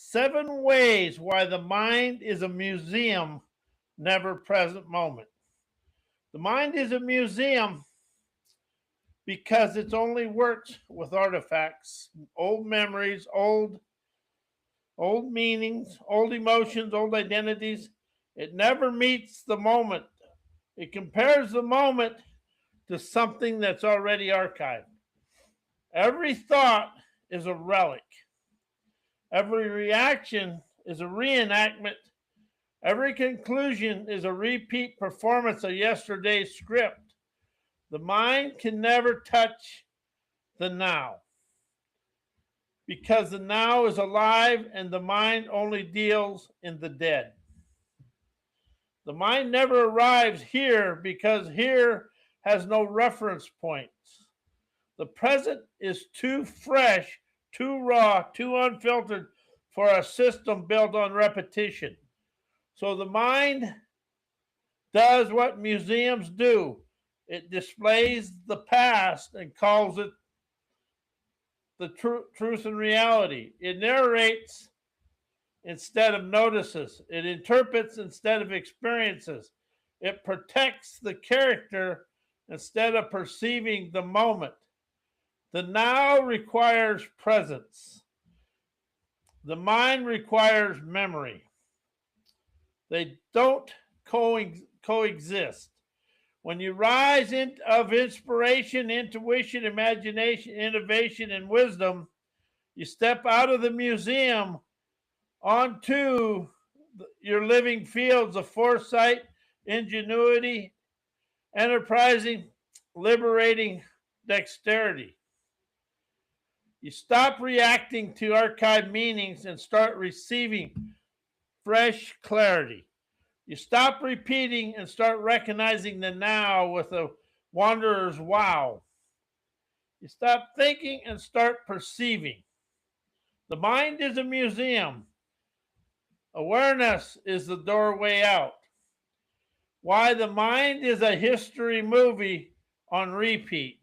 7 ways why the mind is a museum, never present moment. The mind is a museum because it only works with artifacts, old memories, old meanings, old emotions, old identities. It never meets the moment. It compares the moment to something that's already archived. Every thought is a relic. Every reaction is a reenactment. Every conclusion is a repeat performance of yesterday's script. The mind can never touch the now because the now is alive and the mind only deals in the dead. The mind never arrives here because here has no reference points. The present is too fresh, too raw, too unfiltered for a system built on repetition. So the mind does what museums do. It displays the past and calls it the truth and reality. It narrates instead of notices. It interprets instead of experiences. It protects the character instead of perceiving the moment. The now requires presence. The mind requires memory. They don't coexist. When you rise of inspiration, intuition, imagination, innovation, and wisdom, you step out of the museum onto your living fields of foresight, ingenuity, enterprising, liberating dexterity. You stop reacting to archived meanings and start receiving fresh clarity. You stop repeating and start recognizing the now with a wanderer's wow. You stop thinking and start perceiving. The mind is a museum. Awareness is the doorway out. Why the mind is a history movie on repeat.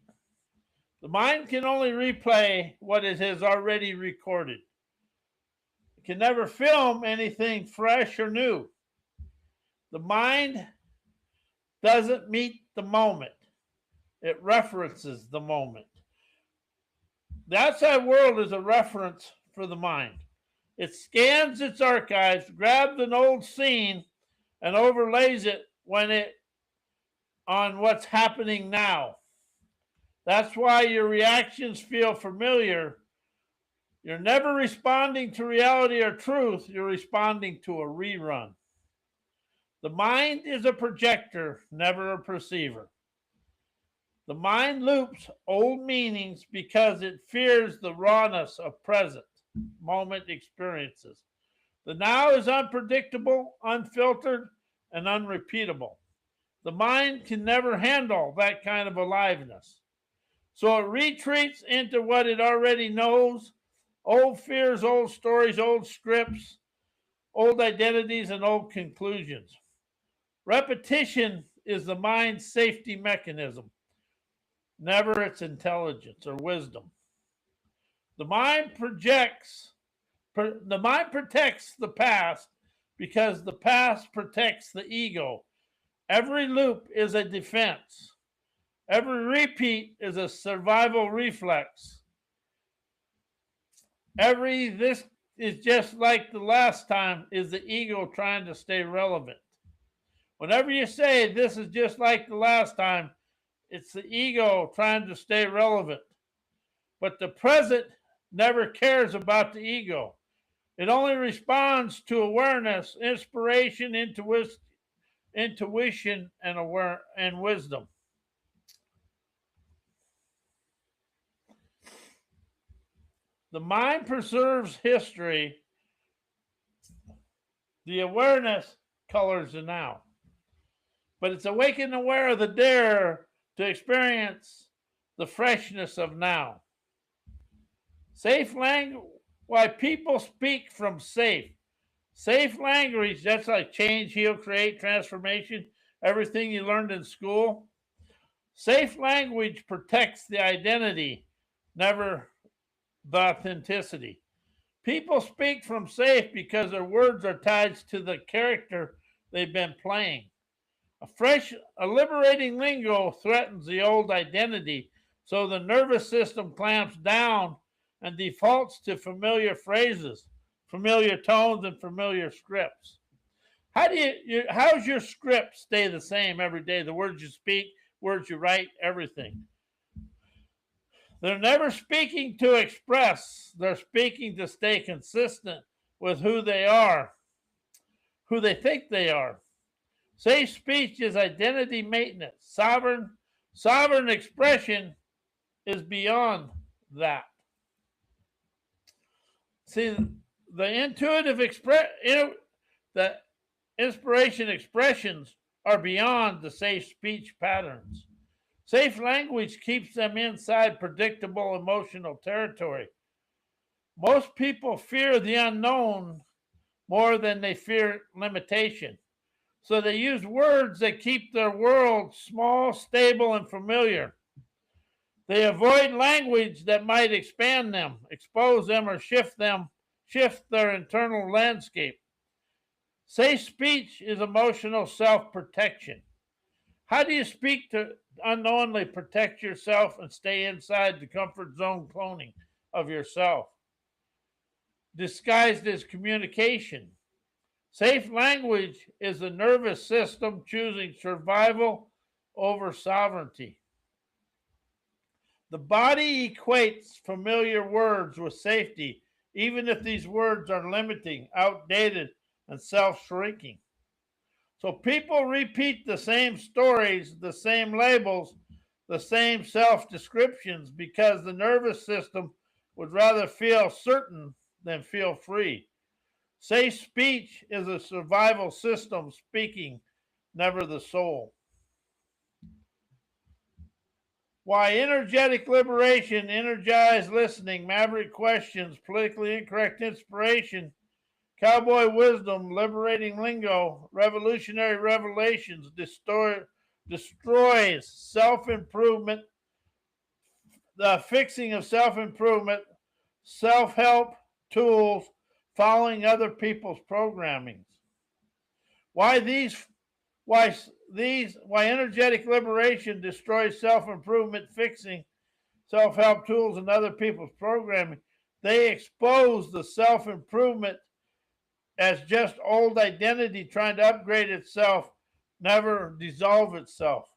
The mind can only replay what it has already recorded. It can never film anything fresh or new. The mind doesn't meet the moment. It references the moment. The outside world is a reference for the mind. It scans its archives, grabs an old scene, and overlays it on what's happening now. That's why your reactions feel familiar. You're never responding to reality or truth. You're responding to a rerun. The mind is a projector, never a perceiver. The mind loops old meanings because it fears the rawness of present moment experiences. The now is unpredictable, unfiltered, and unrepeatable. The mind can never handle that kind of aliveness. So it retreats into what it already knows: old fears, old stories, old scripts, old identities, and old conclusions. Repetition is the mind's safety mechanism, never its intelligence or wisdom. The mind protects the past because the past protects the ego. Every loop is a defense. Every repeat is a survival reflex. This is just like the last time is the ego trying to stay relevant. Whenever you say this is just like the last time, it's the ego trying to stay relevant. But the present never cares about the ego. It only responds to awareness, inspiration, intuition, and wisdom. The mind preserves history. The awareness colors the now. But it's awake and aware of the dare to experience the freshness of now. Safe language, why people speak from safe. Safe language, that's like change, heal, create, transformation, everything you learned in school. Safe language protects the identity, never the authenticity. People speak from safe because their words are tied to the character they've been playing. A liberating lingo threatens the old identity, so the nervous system clamps down and defaults to familiar phrases, familiar tones, and familiar scripts. How's your script stay the same every day? The words you speak, words you write, everything. They're never speaking to express, they're speaking to stay consistent with who they are, who they think they are. Safe speech is identity maintenance. Sovereign expression is beyond that. See, the the inspiration expressions are beyond the safe speech patterns. Safe language keeps them inside predictable emotional territory. Most people fear the unknown more than they fear limitation. So they use words that keep their world small, stable, and familiar. They avoid language that might expand them, expose them, or shift their internal landscape. Safe speech is emotional self-protection. How do you speak to unknowingly protect yourself and stay inside the comfort zone cloning of yourself? Disguised as communication. Safe language is the nervous system choosing survival over sovereignty. The body equates familiar words with safety, even if these words are limiting, outdated, and self-shrinking. So people repeat the same stories, the same labels, the same self-descriptions because the nervous system would rather feel certain than feel free. Safe speech is a survival system speaking, never the soul. Why energetic liberation, energized listening, maverick questions, politically incorrect inspiration, cowboy wisdom, liberating lingo, revolutionary revelations destroys self-improvement, the fixing of self-improvement, self-help tools, following other people's programmings. Why energetic liberation destroys self-improvement, fixing, self-help tools, and other people's programming. They expose the self-improvement as just old identity trying to upgrade itself, never dissolve itself.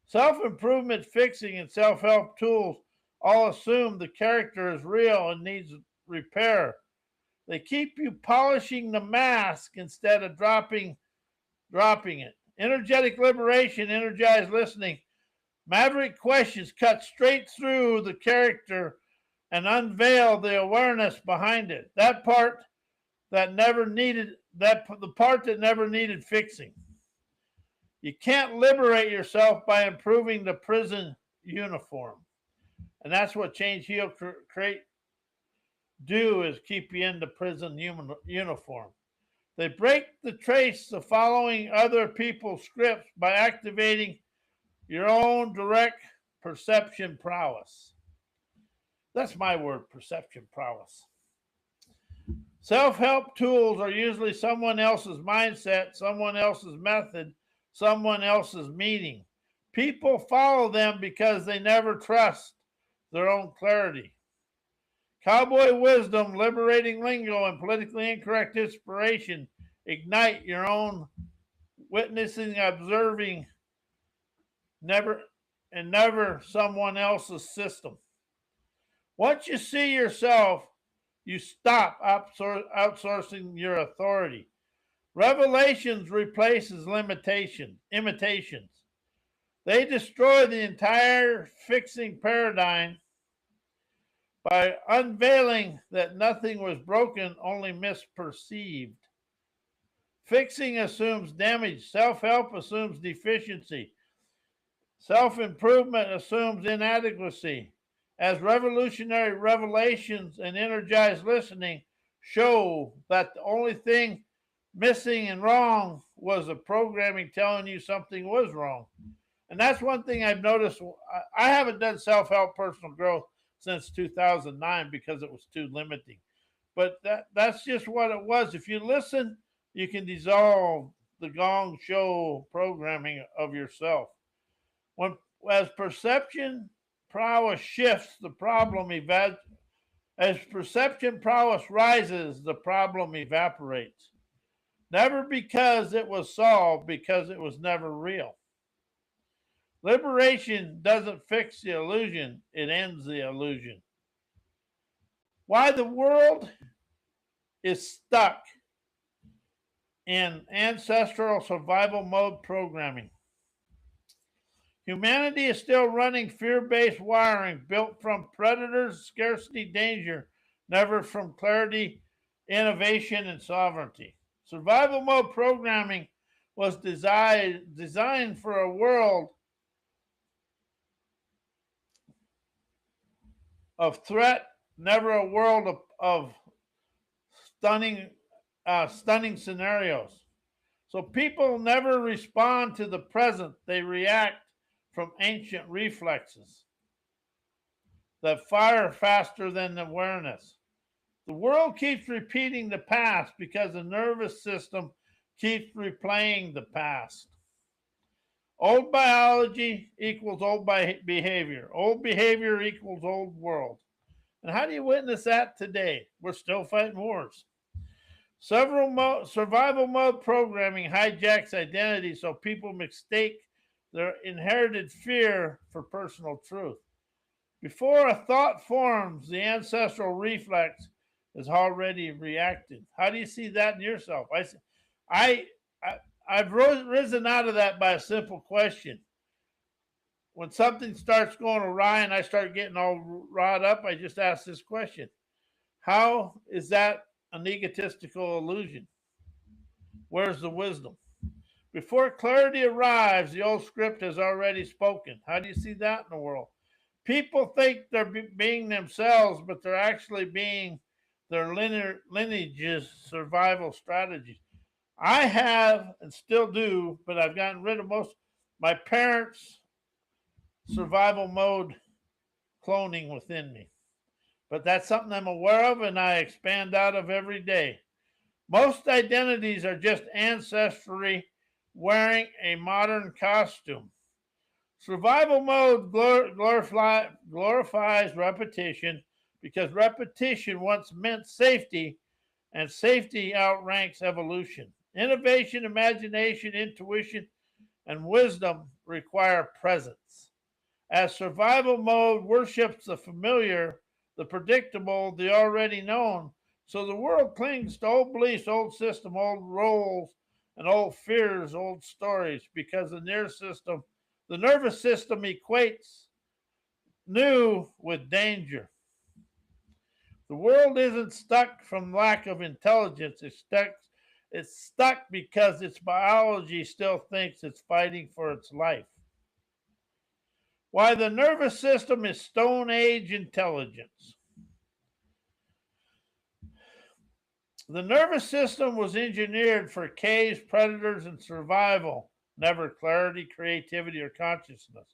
Self-improvement, fixing, and self-help tools all assume the character is real and needs repair. They keep you polishing the mask instead of dropping it. Energetic liberation, energized listening, maverick questions cut straight through the character and unveil the awareness behind it. The part that never needed fixing. You can't liberate yourself by improving the prison uniform. And that's what Change, Heal, Create do, is keep you in the prison uniform. They break the trace of following other people's scripts by activating your own direct perception prowess. That's my word, perception prowess. Self-help tools are usually someone else's mindset, someone else's method, someone else's meaning. People follow them because they never trust their own clarity. Cowboy wisdom, liberating lingo, and politically incorrect inspiration ignite your own witnessing, observing, never someone else's system. Once you see yourself, you stop outsourcing your authority. Revelations replaces imitations. They destroy the entire fixing paradigm by unveiling that nothing was broken, only misperceived. Fixing assumes damage. Self-help assumes deficiency. Self-improvement assumes inadequacy. As revolutionary revelations and energized listening show that the only thing missing and wrong was the programming telling you something was wrong. And that's one thing I've noticed. I haven't done self-help personal growth since 2009 because it was too limiting. But that's just what it was. If you listen, you can dissolve the gong show programming of yourself. When as perception prowess shifts, the problem as perception prowess rises, the problem evaporates. Never because it was solved, because it was never real. Liberation doesn't fix the illusion, it ends the illusion. Why the world is stuck in ancestral survival mode programming. Humanity is still running fear-based wiring built from predators, scarcity, danger, never from clarity, innovation, and sovereignty. Survival mode programming was designed for a world of threat, never a world of stunning, stunning scenarios. So people never respond to the present, they react from ancient reflexes that fire faster than awareness. The world keeps repeating the past because the nervous system keeps replaying the past. Old biology equals old behavior. Old behavior equals old world. And how do you witness that today? We're still fighting wars. Survival mode programming hijacks identity so people mistake their inherited fear for personal truth. Before a thought forms, the ancestral reflex is already reacted. How do you see that in yourself? I, I I've risen out of that by a simple question. When something starts going awry and I start getting all wrought up, I just ask this question: how is that an egotistical illusion? Where's the wisdom? Before clarity arrives, the old script has already spoken. How do you see that in the world? People think they're being themselves, but they're actually being their lineage's survival strategies. I have and still do, but I've gotten rid of most my parents' survival mode cloning within me. But that's something I'm aware of and I expand out of every day. Most identities are just ancestry wearing a modern costume. Survival mode glorifies repetition because repetition once meant safety, and safety outranks evolution. Innovation, imagination, intuition, and wisdom require presence. As survival mode worships the familiar, the predictable, the already known, so the world clings to old beliefs, old system, old roles, and old fears, old stories, because the nervous system equates new with danger. The world isn't stuck from lack of intelligence. It's stuck because its biology still thinks it's fighting for its life. Why the nervous system is Stone Age intelligence. The nervous system was engineered for caves, predators, and survival, never clarity, creativity, or consciousness.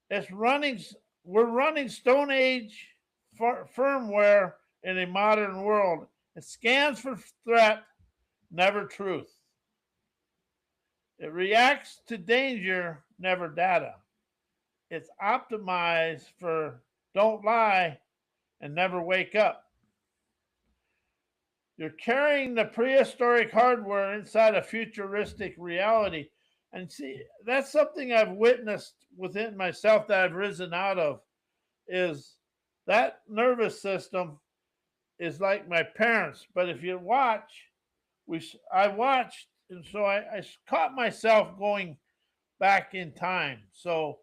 We're running Stone Age firmware in a modern world. It scans for threat, never truth. It reacts to danger, never data. It's optimized for don't lie and never wake up. You're carrying the prehistoric hardware inside a futuristic reality. And see, that's something I've witnessed within myself that I've risen out of is that nervous system is like my parents. But if you watch, I watched, and so I caught myself going back in time. So,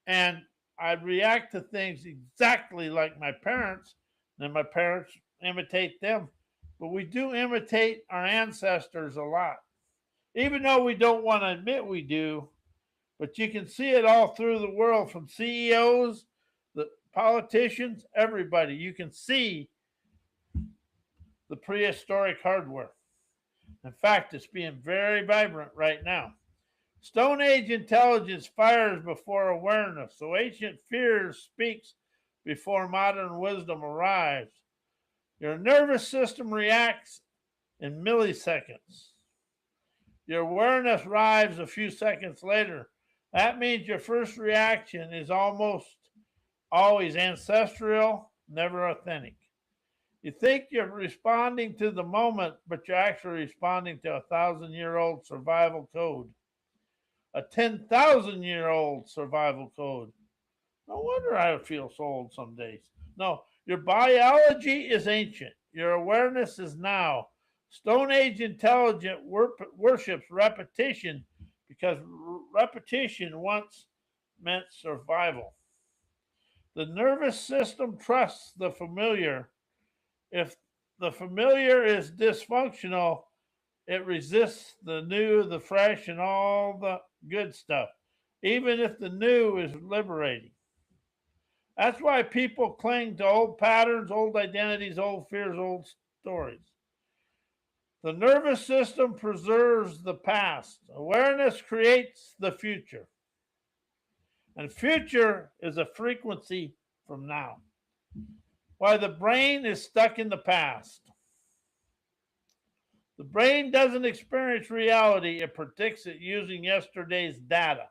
and I react to things exactly like my parents, and my parents imitate them. But we do imitate our ancestors a lot, even though we don't want to admit we do. But you can see it all through the world from CEOs, the politicians, everybody. You can see the prehistoric hardware. In fact, it's being very vibrant right now. Stone Age intelligence fires before awareness, so ancient fears speaks before modern wisdom arrives. Your nervous system reacts in milliseconds. Your awareness arrives a few seconds later. That means your first reaction is almost always ancestral, never authentic. You think you're responding to the moment, but you're actually responding to a 1,000-year-old survival code, a 10,000-year-old survival code. No wonder I feel so old some days. No, your biology is ancient. Your awareness is now. Stone Age intelligence worships repetition because repetition once meant survival. The nervous system trusts the familiar. If the familiar is dysfunctional, it resists the new, the fresh, and all the good stuff, even if the new is liberating. That's why people cling to old patterns, old identities, old fears, old stories. The nervous system preserves the past. Awareness creates the future. And future is a frequency from now. Why the brain is stuck in the past. The brain doesn't experience reality, it predicts it using yesterday's data.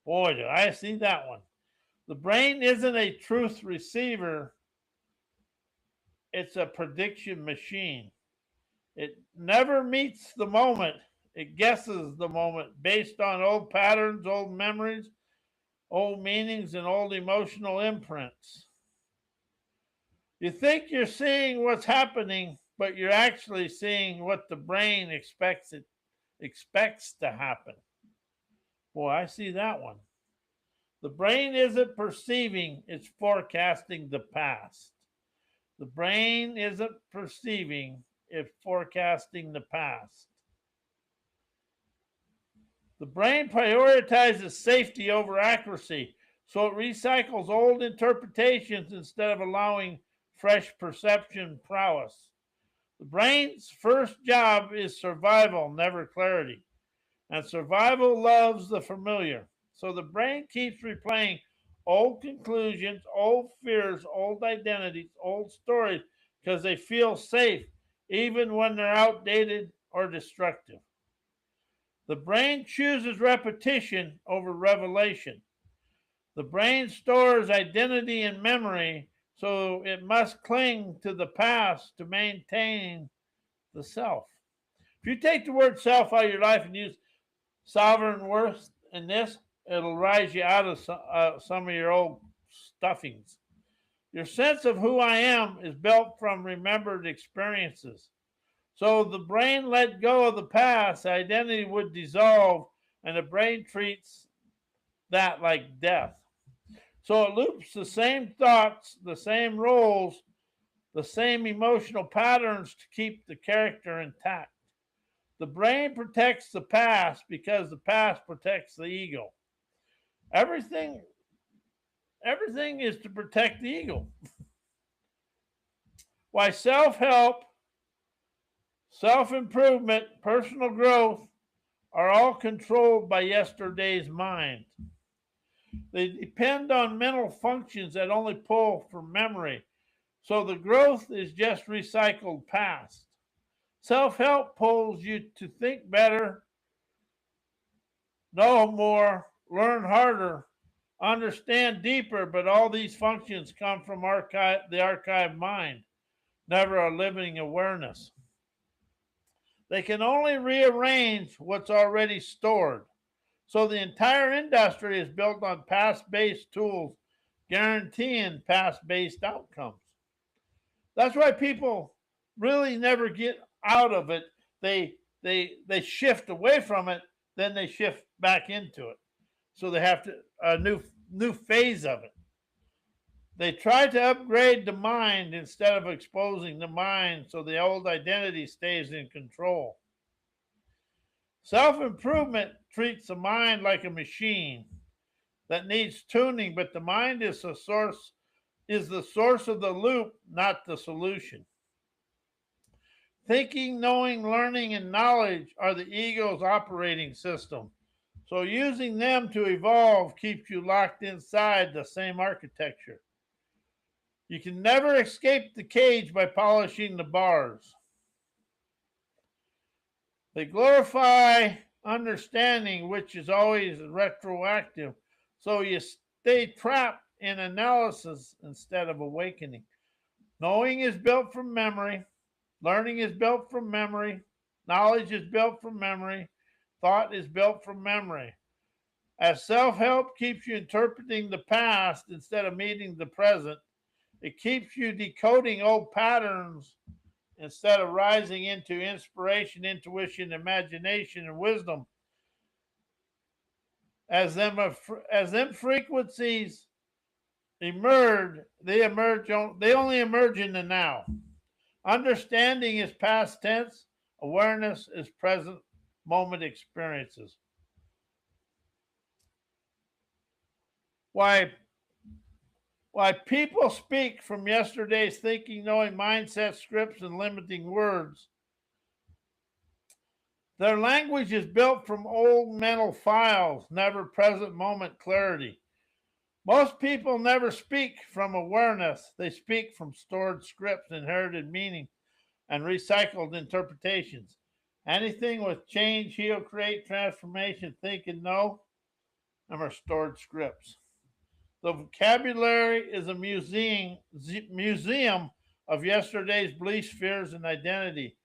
Boy, do I see that one. The brain isn't a truth receiver, it's a prediction machine. It never meets the moment, it guesses the moment based on old patterns, old memories, old meanings, and old emotional imprints. You think you're seeing what's happening, but you're actually seeing what the brain expects to happen. Boy, I see that one. The brain isn't perceiving, it's forecasting the past. The brain isn't perceiving, it's forecasting the past. The brain prioritizes safety over accuracy, so it recycles old interpretations instead of allowing fresh perception prowess. The brain's first job is survival, never clarity. And survival loves the familiar. So the brain keeps replaying old conclusions, old fears, old identities, old stories because they feel safe, even when they're outdated or destructive. The brain chooses repetition over revelation. The brain stores identity and memory, so it must cling to the past to maintain the self. If you take the word self out of your life and use sovereign worth in this, it'll rise you out of some of your old stuffings. Your sense of who I am is built from remembered experiences. So the brain let go of the past, identity would dissolve, and the brain treats that like death. So it loops the same thoughts, the same roles, the same emotional patterns to keep the character intact. The brain protects the past because the past protects the ego. Everything, everything is to protect the ego. Why self-help, self-improvement, personal growth are all controlled by yesterday's mind. They depend on mental functions that only pull from memory. So the growth is just recycled past. Self-help pulls you to think better, know more, learn harder, understand deeper, but all these functions come from the archived mind, never a living awareness. They can only rearrange what's already stored. So the entire industry is built on past-based tools, guaranteeing past-based outcomes. That's why people really never get out of it. They shift away from it, then they shift back into it. So they have to a new phase of it. They try to upgrade the mind instead of exposing the mind so the old identity stays in control. Self-improvement treats the mind like a machine that needs tuning, but the mind is the source of the loop, not the solution. Thinking, knowing, learning, and knowledge are the ego's operating system. So using them to evolve keeps you locked inside the same architecture. You can never escape the cage by polishing the bars. They glorify understanding, which is always retroactive, so you stay trapped in analysis instead of awakening. Knowing is built from memory, learning is built from memory, knowledge is built from memory, thought is built from memory. As self help keeps you interpreting the past instead of meeting the present, it keeps you decoding old patterns instead of rising into inspiration, intuition, imagination, and wisdom. As them frequencies emerge, they only emerge in the now. Understanding is past tense, awareness is present moment experiences. Why people speak from yesterday's thinking, knowing, mindset, scripts, and limiting words. Their language is built from old mental files, never present moment clarity. Most people never speak from awareness. They speak from stored scripts, inherited meaning, and recycled interpretations. Anything with change, heal, create, transformation, think, and know, them are stored scripts. The vocabulary is a museum of yesterday's beliefs, fears, and identity.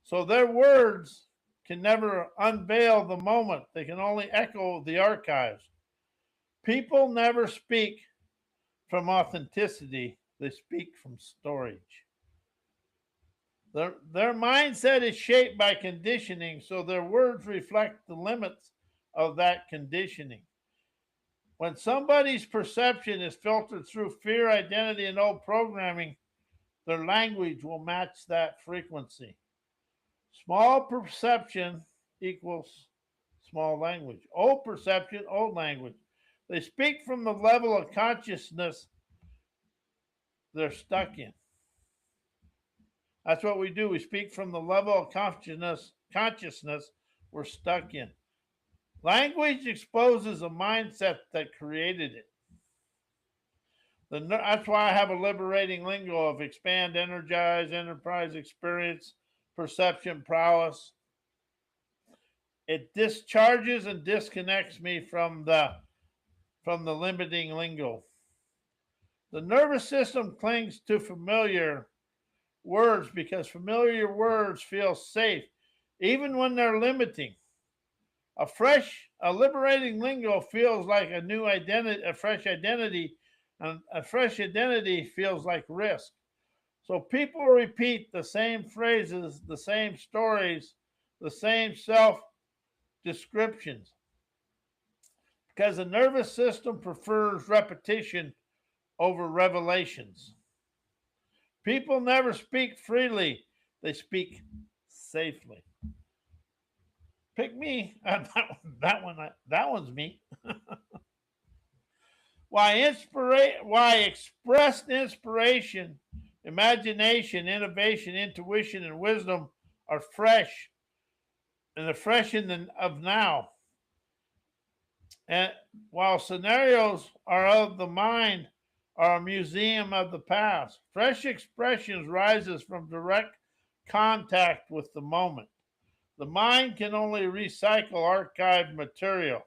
So their words can never unveil the moment. They can only echo the archives. People never speak from authenticity. They speak from storage. Their mindset is shaped by conditioning, so their words reflect the limits of that conditioning. When somebody's perception is filtered through fear, identity, and old programming, their language will match that frequency. Small perception equals small language. Old perception, old language. They speak from the level of consciousness they're stuck in. That's what we do. We speak from the level of consciousness we're stuck in. Language exposes a mindset that created it. That's why I have a liberating lingo of expand, energize, enterprise, experience, perception, prowess. It discharges and disconnects me from the limiting lingo. The nervous system clings to familiar words because familiar words feel safe, even when they're limiting. A liberating lingo feels like a new identity, a fresh identity, and a fresh identity feels like risk. So people repeat the same phrases, the same stories, the same self descriptions because the nervous system prefers repetition over revelations. People never speak freely, they speak safely. Pick me. That one's me. Why expressed inspiration, imagination, innovation, intuition, and wisdom are fresh, and they're fresh of now. And while scenarios are of the mind, are a museum of the past. Fresh expressions rises from direct contact with the moment. The mind can only recycle archived material.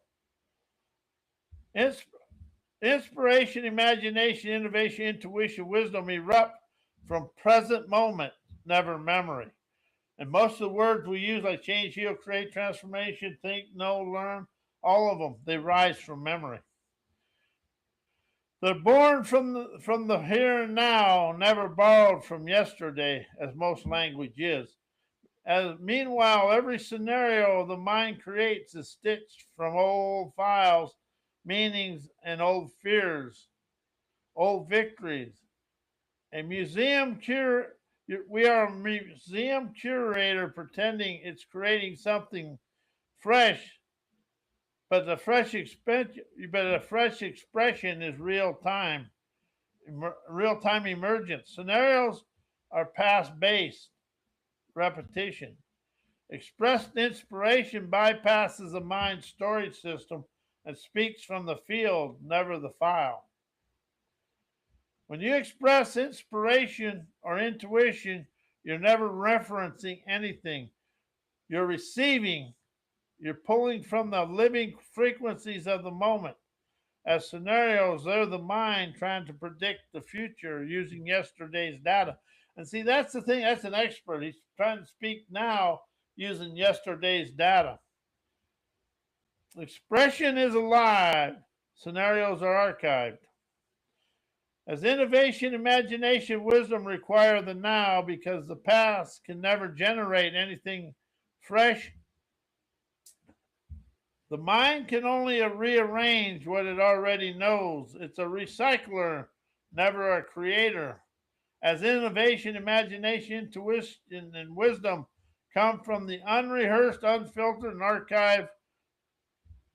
Inspiration, imagination, innovation, intuition, wisdom erupt from present moment, never memory. And most of the words we use, like change, heal, create, transformation, think, know, learn, all of them, they rise from memory. They're born from the here and now, never borrowed from yesterday, as most language is. Meanwhile, every scenario the mind creates is stitched from old files, meanings, and old fears, old victories. We are a museum curator pretending it's creating something fresh, but the fresh expression is real time emergence. Scenarios are past based repetition. Expressed inspiration bypasses the mind storage system and speaks from the field, never the file. When you express inspiration or intuition, you're never referencing anything. You're receiving, you're pulling from the living frequencies of the moment. As scenarios, they're the mind trying to predict the future using yesterday's data. And see, that's the thing, that's an expert. He's trying to speak now using yesterday's data. Expression is alive, scenarios are archived. As innovation, imagination, wisdom require the now because the past can never generate anything fresh. The mind can only rearrange what it already knows. It's a recycler, never a creator. As innovation, imagination, intuition, and wisdom come from the unrehearsed, unfiltered, and archived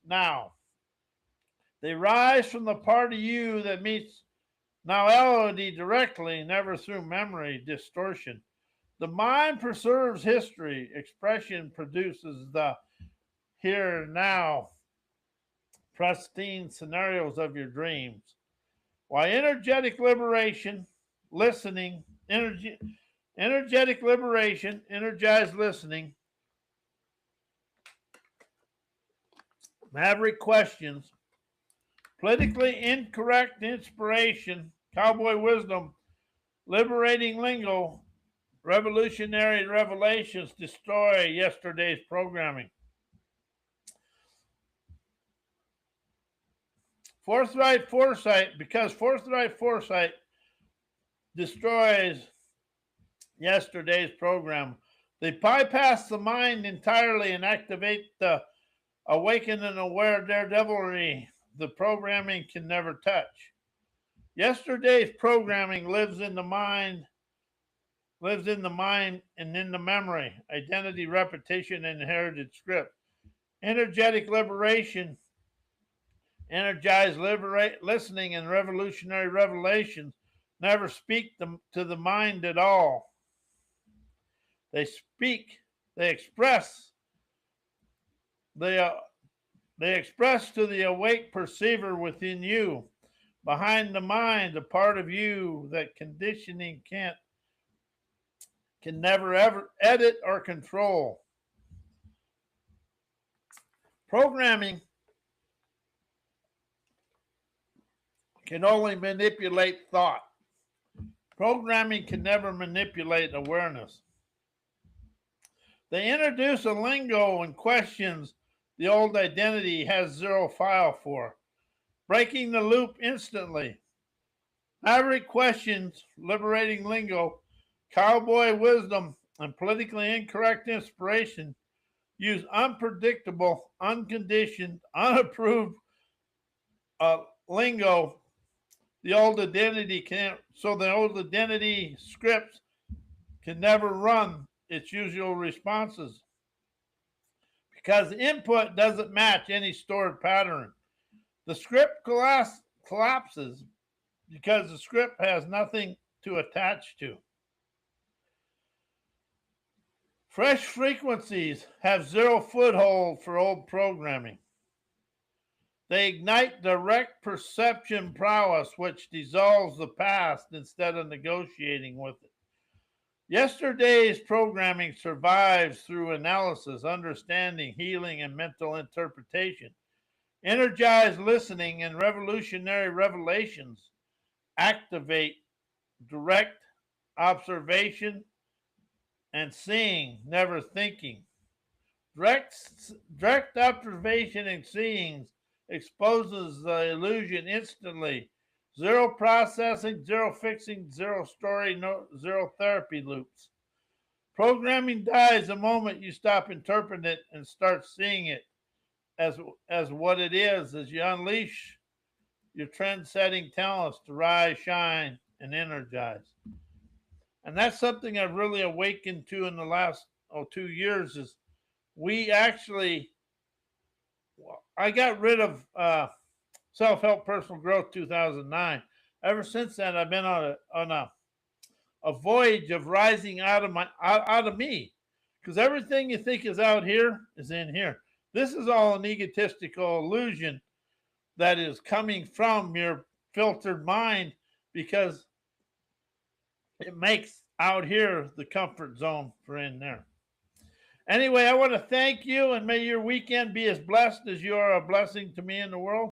now. They rise from the part of you that meets noality directly, never through memory distortion. The mind preserves history. Expression produces the here and now pristine scenarios of your dreams. Why energetic liberation, listening, energetic liberation, energized listening, maverick questions, politically incorrect inspiration, cowboy wisdom, liberating lingo, revolutionary revelations destroy yesterday's programming. Forthright foresight, because forthright foresight destroys yesterday's program. They bypass the mind entirely and activate the awakened and aware daredevilry the programming can never touch. Yesterday's programming lives in the mind and in the memory, identity, repetition, and inherited script. Energetic liberation, energized listening, and revolutionary revelations never speak to the mind at all. They speak, they express, they express to the awake perceiver within you, behind the mind, a part of you that conditioning can never ever edit or control. Programming can only manipulate thought. Programming can never manipulate awareness. They introduce a lingo and questions the old identity has zero file for, breaking the loop instantly. Maverick questions, liberating lingo, cowboy wisdom, and politically incorrect inspiration use unpredictable, unconditioned, unapproved lingo. The old identity can't, so the old identity scripts can never run its usual responses because the input doesn't match any stored pattern. The script collapses because the script has nothing to attach to. Fresh frequencies have zero foothold for old programming. They ignite direct perception prowess, which dissolves the past instead of negotiating with it. Yesterday's programming survives through analysis, understanding, healing, and mental interpretation. Energized listening and revolutionary revelations activate direct observation and seeing, never thinking. Direct observation and seeing exposes the illusion instantly. Zero processing, zero fixing, zero story, zero therapy loops. Programming dies the moment you stop interpreting it and start seeing it as what it is as you unleash your trend-setting talents to rise, shine, and energize. And that's something I've really awakened to in the last 2 years is we actually, I got rid of Self-Help Personal Growth 2009. Ever since then, I've been on a voyage of rising out of me, because everything you think is out here is in here. This is all an egotistical illusion that is coming from your filtered mind, because it makes out here the comfort zone for in there. Anyway, I want to thank you and may your weekend be as blessed as you are a blessing to me in the world.